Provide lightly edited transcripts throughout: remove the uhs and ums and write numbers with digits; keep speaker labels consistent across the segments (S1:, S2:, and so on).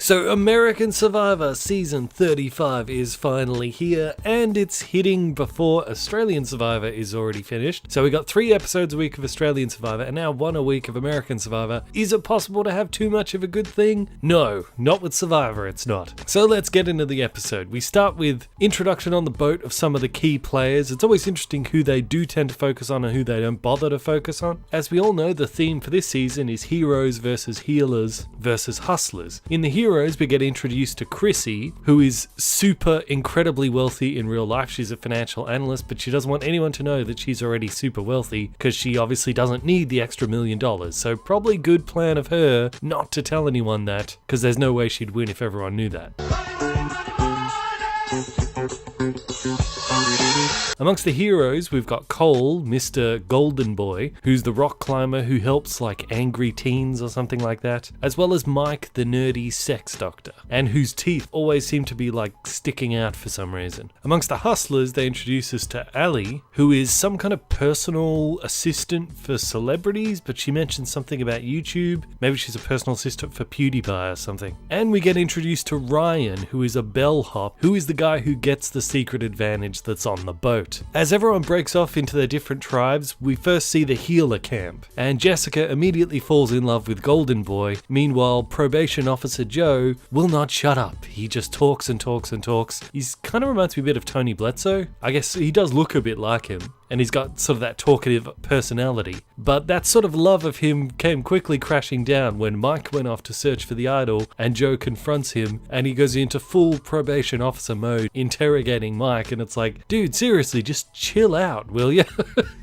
S1: So American Survivor Season 35 is finally here, and it's hitting before Australian Survivor is already finished. So we got 3 episodes a week of Australian Survivor, and now 1 a week of American Survivor. Is it possible to have too much of a good thing? No, not with Survivor, it's not. So let's get into the episode. We start with introduction on the boat of some of the key players. It's always interesting who they do tend to focus on and who they don't bother to focus on. As we all know, the theme for this season is heroes versus healers versus hustlers. In the heroes, we get introduced to Chrissy, who is super incredibly wealthy in real life. She's a financial analyst, but she doesn't want anyone to know that she's already super wealthy because she obviously doesn't need the extra $1 million. So probably good plan of her not to tell anyone that, because there's no way she'd win if everyone knew that. Amongst the heroes, we've got Cole, Mr. Golden Boy, who's the rock climber who helps like angry teens or something like that, as well as Mike, the nerdy sex doctor, and whose teeth always seem to be like sticking out for some reason. Amongst the hustlers, they introduce us to Ali, who is some kind of personal assistant for celebrities, but she mentions something about YouTube. Maybe she's a personal assistant for PewDiePie or something. And we get introduced to Ryan, who is a bellhop, who is the guy who gets the secret advantage that's on the boat. As everyone breaks off into their different tribes, we first see the healer camp, and Jessica immediately falls in love with Golden Boy. Meanwhile, probation officer Joe will not shut up. He just talks and talks and talks. He's kind of reminds me a bit of Tony Bledsoe. I guess he does look a bit like him, and he's got sort of that talkative personality. But that sort of love of him came quickly crashing down when Mike went off to search for the idol and Joe confronts him and he goes into full probation officer mode, interrogating Mike, and it's like, dude, seriously, just chill out, will you?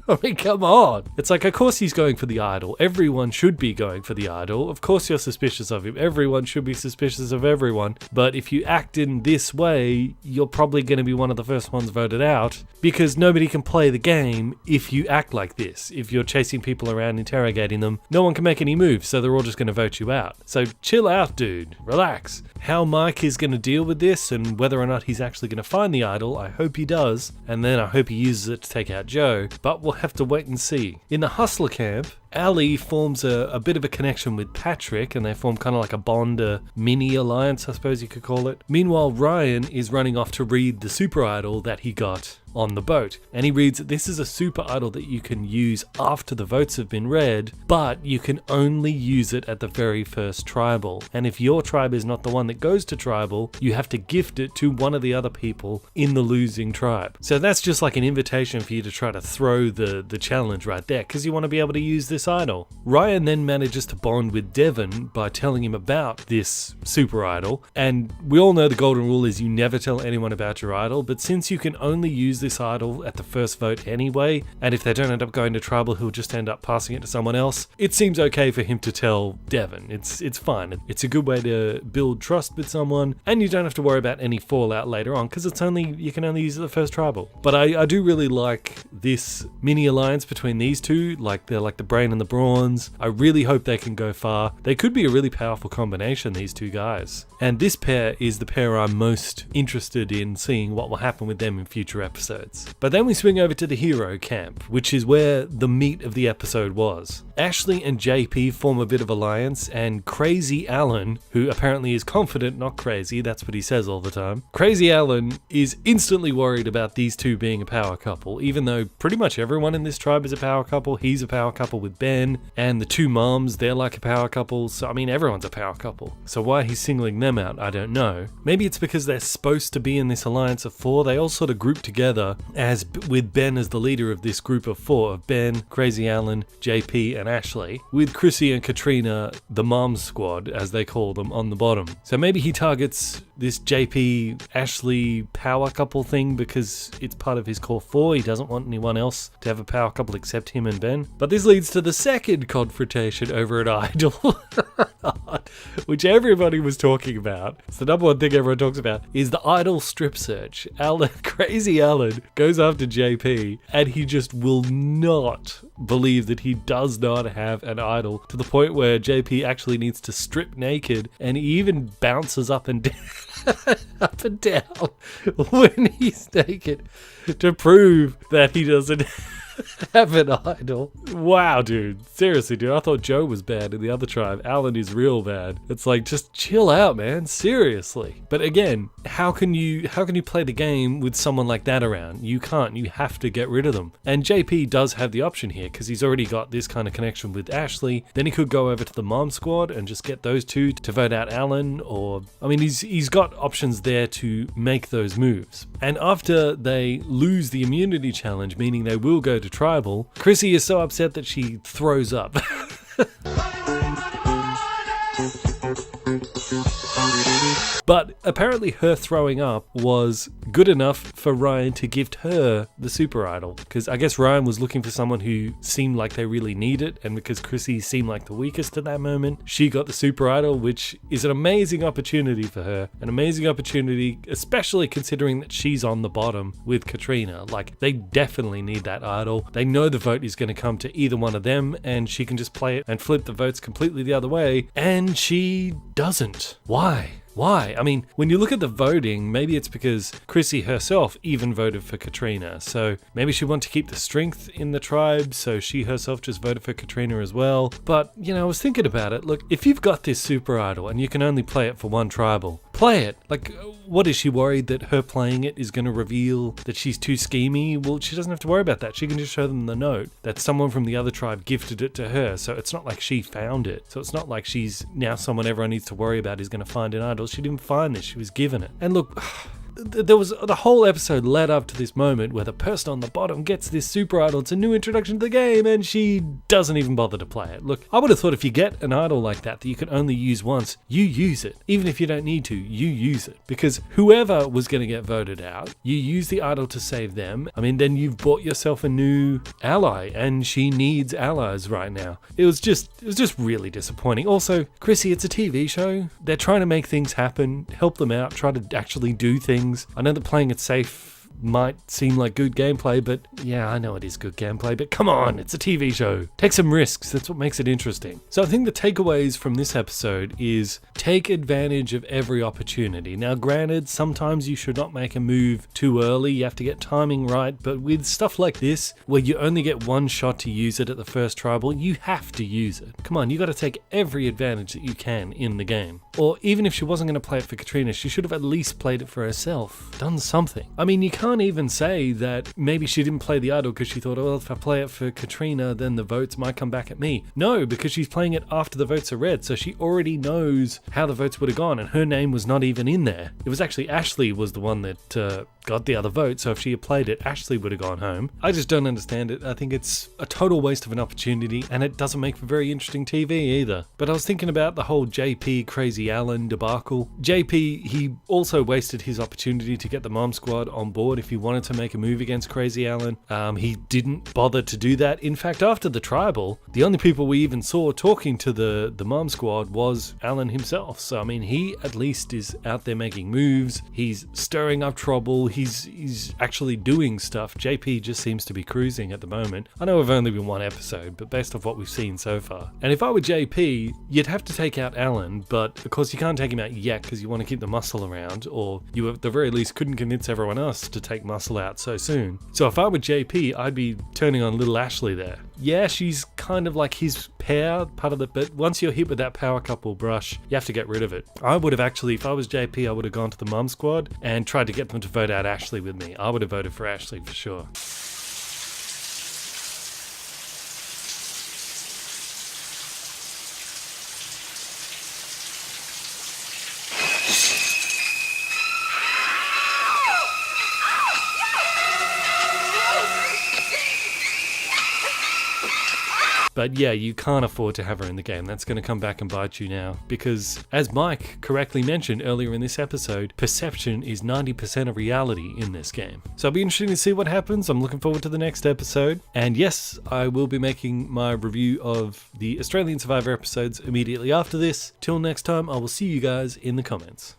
S1: I mean, come on. It's like, of course he's going for the idol. Everyone should be going for the idol. Of course you're suspicious of him. Everyone should be suspicious of everyone. But if you act in this way, you're probably going to be one of the first ones voted out, because nobody can play the game if you act like this. If you're chasing people around, interrogating them, no one can make any moves, so they're all just going to vote you out. So chill out, dude. Relax. How Mike is going to deal with this and whether or not he's actually going to find the idol, I hope he does. And then I hope he uses it to take out Joe. But we'll have to wait and see. In the hustler camp, Ali forms a bit of a connection with Patrick, and they form kind of like a bond, a mini alliance, I suppose you could call it. Meanwhile, Ryan is running off to read the super idol that he got on the boat, and he reads that this is a super idol that you can use after the votes have been read, but you can only use it at the very first tribal, and if your tribe is not the one that goes to tribal, you have to gift it to one of the other people in the losing tribe. So that's just like an invitation for you to try to throw the challenge right there, because you want to be able to use this idol. Ryan then manages to bond with Devon by telling him about this super idol, and we all know the golden rule is you never tell anyone about your idol, but since you can only use this idol at the first vote anyway, and if they don't end up going to tribal, he'll just end up passing it to someone else, it seems okay for him to tell Devon. It's fine. It's a good way to build trust with someone, and you don't have to worry about any fallout later on, because you can only use it at the first tribal. But I do really like this mini alliance between these two, like they're like the brain and the brawns. I really hope they can go far. They could be a really powerful combination, these two guys. And this pair is the pair I'm most interested in seeing what will happen with them in future episodes. But then we swing over to the hero camp, which is where the meat of the episode was. Ashley and JP form a bit of alliance, and Crazy Alan, who apparently is confident, not crazy, that's what he says all the time. Crazy Alan is instantly worried about these two being a power couple, even though pretty much everyone in this tribe is a power couple. He's a power couple with Ben, and the two moms, they're like a power couple, so I mean everyone's a power couple. So why he's singling them out, I don't know. Maybe it's because they're supposed to be in this alliance of 4. They all sort of group together as with Ben as the leader of this group of 4 of Ben, Crazy Alan, JP and Ashley, with Chrissy and Katrina, the mom squad as they call them, on the bottom. So maybe he targets this JP Ashley power couple thing because it's part of his core 4. He doesn't want anyone else to have a power couple except him and Ben. But this leads to the second confrontation over an idol, which everybody was talking about. It's the number one thing everyone talks about, is the idol strip search. Crazy Alan goes after JP, and he just will not believe that he does not have an idol, to the point where JP actually needs to strip naked, and he even bounces up and down, up and down when he's naked. to prove that he doesn't have an idol. Wow, dude. Seriously, dude. I thought Joe was bad in the other tribe. Alan is real bad. It's like, just chill out, man. Seriously. But again, how can you play the game with someone like that around? You can't. You have to get rid of them. And JP does have the option here because he's already got this kind of connection with Ashley. Then he could go over to the mom squad and just get those two to vote out Alan, or I mean, he's got options there to make those moves. And after they lose the immunity challenge, meaning they will go to tribal, Chrissy is so upset that she throws up. But apparently her throwing up was good enough for Ryan to gift her the super idol. Because I guess Ryan was looking for someone who seemed like they really need it. And because Chrissy seemed like the weakest at that moment, she got the super idol, which is an amazing opportunity for her. An amazing opportunity, especially considering that she's on the bottom with Katrina. Like, they definitely need that idol. They know the vote is going to come to either one of them, and she can just play it and flip the votes completely the other way. And she doesn't. Why? Why? I mean, when you look at the voting, maybe it's because Chrissy herself even voted for Katrina. So maybe she wanted to keep the strength in the tribe, so she herself just voted for Katrina as well. But, you know, I was thinking about it. Look, if you've got this super idol and you can only play it for one tribal, play it. Like, what is she worried that her playing it is going to reveal that she's too schemy? Well, she doesn't have to worry about that. She can just show them the note that someone from the other tribe gifted it to her. So it's not like she found it. So it's not like she's now someone everyone needs to worry about is going to find an idol. She didn't find this. She was given it. And look, there was the whole episode led up to this moment where the person on the bottom gets this super idol. It's a new introduction to the game, and she doesn't even bother to play it. Look, I would have thought if you get an idol like that you can only use once, you use it. Even if you don't need to, you use it. Because whoever was going to get voted out, you use the idol to save them. I mean, then you've bought yourself a new ally, and she needs allies right now. It was just really disappointing. Also, Chrissy, it's a TV show. They're trying to make things happen, help them out, try to actually do things. I know that playing it safe might seem like good gameplay, but yeah, I know it is good gameplay, but come on, it's a TV show. Take some risks, that's what makes it interesting. So I think the takeaways from this episode is take advantage of every opportunity. Now granted, sometimes you should not make a move too early, you have to get timing right, but with stuff like this, where you only get one shot to use it at the first tribal, you have to use it. Come on, you gotta take every advantage that you can in the game. Or even if she wasn't going to play it for Katrina, she should have at least played it for herself. Done something. I mean, you can't even say that maybe she didn't play the idol because she thought, oh, well, if I play it for Katrina, then the votes might come back at me. No, because she's playing it after the votes are read, so she already knows how the votes would have gone, and her name was not even in there. It was actually Ashley was the one that got the other vote, so if she had played it, Ashley would have gone home. I just don't understand it. I think it's a total waste of an opportunity, and it doesn't make for very interesting TV either. But I was thinking about the whole JP Crazy Alan debacle. JP, he also wasted his opportunity to get the mom squad on board if he wanted to make a move against Crazy Alan. He didn't bother to do that. In fact, after the tribal, the only people we even saw talking to the mom squad was Alan himself. So, I mean, he at least is out there making moves. He's stirring up trouble. He's actually doing stuff. JP just seems to be cruising at the moment. I know we've only been one episode, but based off what we've seen so far. And if I were JP, you'd have to take out Alan, but of course you can't take him out yet because you want to keep the muscle around, or you at the very least couldn't convince everyone else to take muscle out so soon. So if I were JP, I'd be turning on little Ashley there. Yeah, she's kind of like his pair, part of it, but once you're hit with that power couple brush, you have to get rid of it. I would have actually, if I was JP, I would have gone to the mum squad and tried to get them to vote out Ashley with me. I would have voted for Ashley for sure. But yeah, you can't afford to have her in the game. That's going to come back and bite you now. Because, as Mike correctly mentioned earlier in this episode, perception is 90% of reality in this game. So it'll be interesting to see what happens. I'm looking forward to the next episode. And yes, I will be making my review of the Australian Survivor episodes immediately after this. Till next time, I will see you guys in the comments.